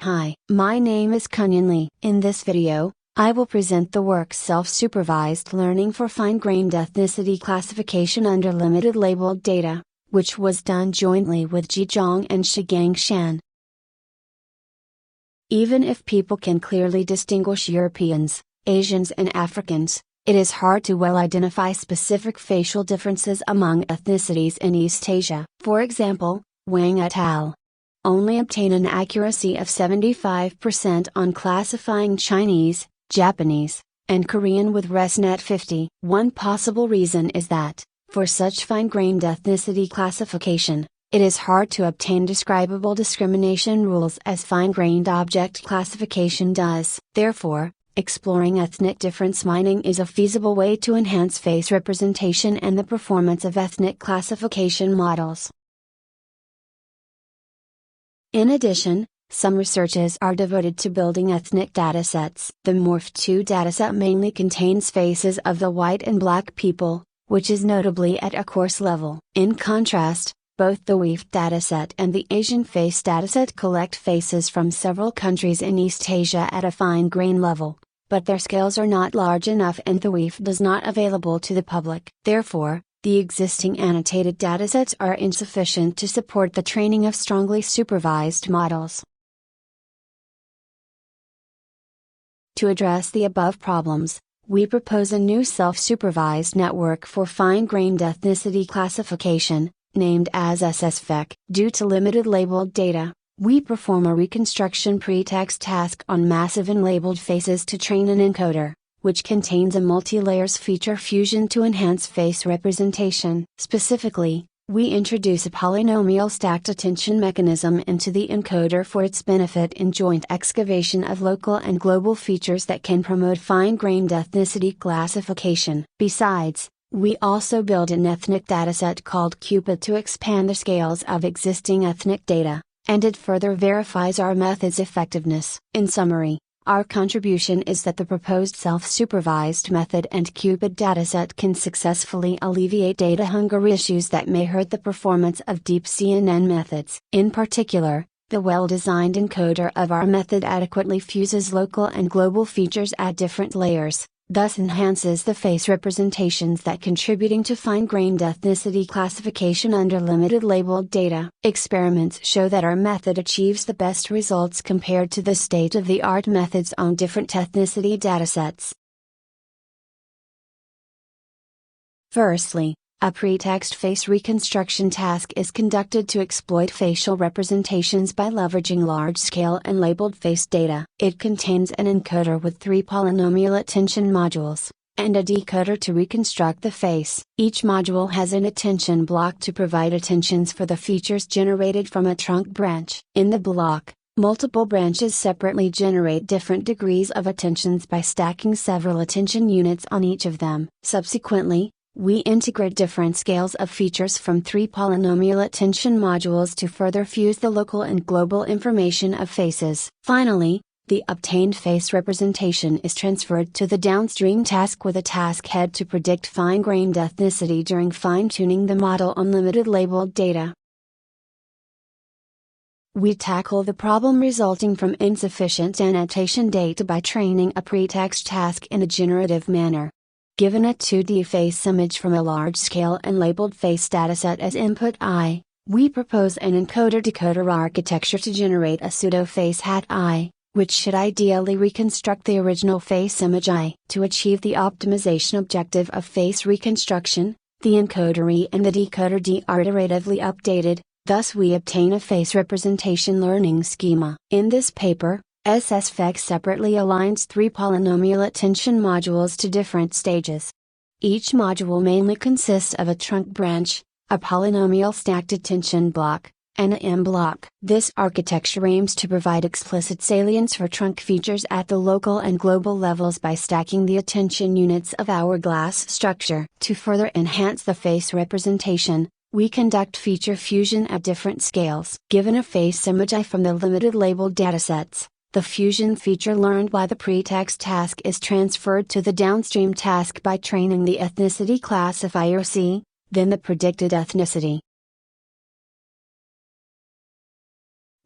Hi, my name is Kunyan. In this video, I will present the work Self-supervised learning for fine-grained ethnicity classification under limited labeled data, which was done jointly with Zhang and Shiguang Shan. Even if people can clearly distinguish Europeans, Asians and Africans, it is hard to well identify specific facial differences among ethnicities in East Asia. For example, Wang et al. Only obtain an accuracy of 75% on classifying Chinese, Japanese, and Korean with ResNet 50. One possible reason is that, for such fine-grained ethnicity classification, it is hard to obtain describable discrimination rules as fine-grained object classification does. Therefore, exploring ethnic difference mining is a feasible way to enhance face representation and the performance of ethnic classification models. In addition, some researches are devoted to building ethnic datasets. The Morph2 dataset mainly contains faces of the white and black people, which is notably at a coarse level. In contrast, both the WEAF dataset and the Asian face dataset collect faces from several countries in East Asia at a fine grain level, but their scales are not large enough and the WEAF does not available to the public. Therefore, the existing annotated datasets are insufficient to support the training of strongly supervised models. To address the above problems, we propose a new self-supervised network for fine-grained ethnicity classification, named as SSFEC. Due to limited labeled data, we perform a reconstruction pretext task on massive unlabeled faces to train an encoder, which contains a multi-layers feature fusion to enhance face representation. Specifically, we introduce a polynomial stacked attention mechanism into the encoder for its benefit in joint excavation of local and global features that can promote fine-grained ethnicity classification. Besides, we also build an ethnic dataset called Cupid to expand the scales of existing ethnic data, and it further verifies our method's effectiveness. In summary, our contribution is that the proposed self-supervised method and Cupid dataset can successfully alleviate data hunger issues that may hurt the performance of deep CNN methods. In particular, the well-designed encoder of our method adequately fuses local and global features at different layers, thus enhances the face representations that contributing to fine-grained ethnicity classification under limited labeled data. Experiments show that our method achieves the best results compared to the state-of-the-art methods on different ethnicity datasets. Firstly, a pretext face reconstruction task is conducted to exploit facial representations by leveraging large-scale and labeled face data. It contains an encoder with 3 polynomial attention modules, and a decoder to reconstruct the face. Each module has an attention block to provide attentions for the features generated from a trunk branch. In the block, multiple branches separately generate different degrees of attentions by stacking several attention units on each of them. Subsequently, we integrate different scales of features from 3 polynomial attention modules to further fuse the local and global information of faces. Finally, the obtained face representation is transferred to the downstream task with a task head to predict fine-grained ethnicity during fine-tuning the model on limited labeled data. We tackle the problem resulting from insufficient annotation data by training a pretext task in a generative manner. Given a 2D face image from a large-scale and labeled face dataset as input I, we propose an encoder-decoder architecture to generate a pseudo-face hat I, which should ideally reconstruct the original face image I. To achieve the optimization objective of face reconstruction, the encoder E and the decoder D are iteratively updated, thus we obtain a face representation learning schema. In this paper, SSFEC separately aligns 3 polynomial attention modules to different stages. Each module mainly consists of a trunk branch, a polynomial stacked attention block, and an M block. This architecture aims to provide explicit salience for trunk features at the local and global levels by stacking the attention units of hourglass structure. To further enhance the face representation, we conduct feature fusion at different scales. Given a face image I from the limited labeled datasets, the fusion feature learned by the pretext task is transferred to the downstream task by training the ethnicity classifier C, then the predicted ethnicity.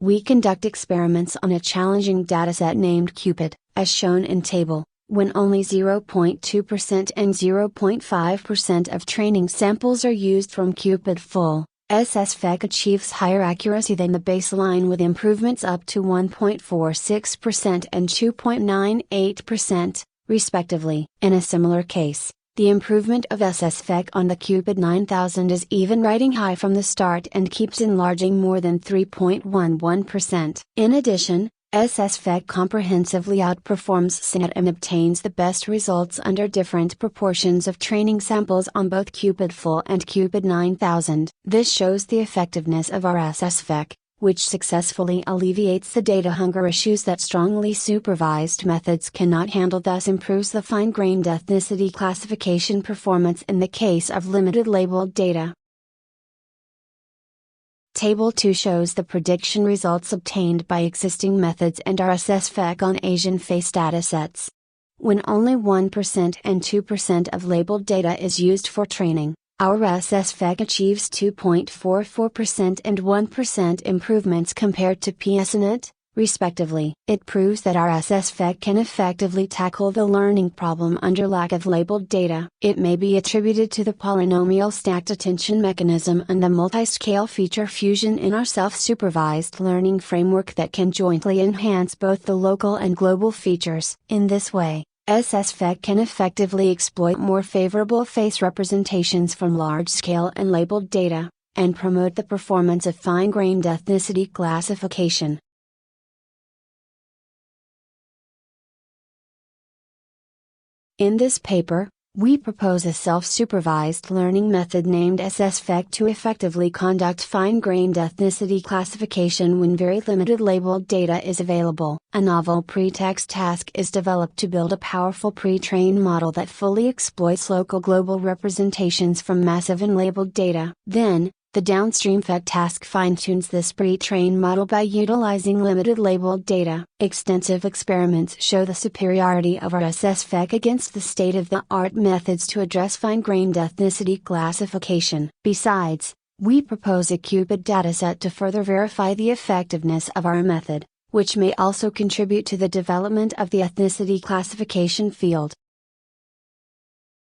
We conduct experiments on a challenging dataset named Cupid, as shown in table, when only 0.2% and 0.5% of training samples are used from Cupid full. SSFEC achieves higher accuracy than the baseline with improvements up to 1.46% and 2.98%, respectively. In a similar case, the improvement of SSFEC on the Cupid 9000 is even riding high from the start and keeps enlarging more than 3.11%. In addition, SSFEC comprehensively outperforms SNET and obtains the best results under different proportions of training samples on both Cupid Full and Cupid 9000. This shows the effectiveness of our SSFEC, which successfully alleviates the data hunger issues that strongly supervised methods cannot handle, thus improves the fine-grained ethnicity classification performance in the case of limited labeled data. Table 2 shows the prediction results obtained by existing methods and our SSFEC on Asian face datasets. When only 1% and 2% of labeled data is used for training, our SSFEC achieves 2.44% and 1% improvements compared to PSNet, respectively. It proves that our SSFEC can effectively tackle the learning problem under lack of labeled data. It may be attributed to the polynomial stacked attention mechanism and the multi-scale feature fusion in our self-supervised learning framework that can jointly enhance both the local and global features. In this way, SSFEC can effectively exploit more favorable face representations from large-scale and labeled data, and promote the performance of fine-grained ethnicity classification. In this paper, we propose a self-supervised learning method named SSFEC to effectively conduct fine-grained ethnicity classification when very limited labeled data is available. A novel pretext task is developed to build a powerful pre-trained model that fully exploits local global representations from massive unlabeled data. Then, the downstream FEC task fine-tunes this pre-trained model by utilizing limited labeled data. Extensive experiments show the superiority of our SSFEC against the state-of-the-art methods to address fine-grained ethnicity classification. Besides, we propose a Cupid dataset to further verify the effectiveness of our method, which may also contribute to the development of the ethnicity classification field.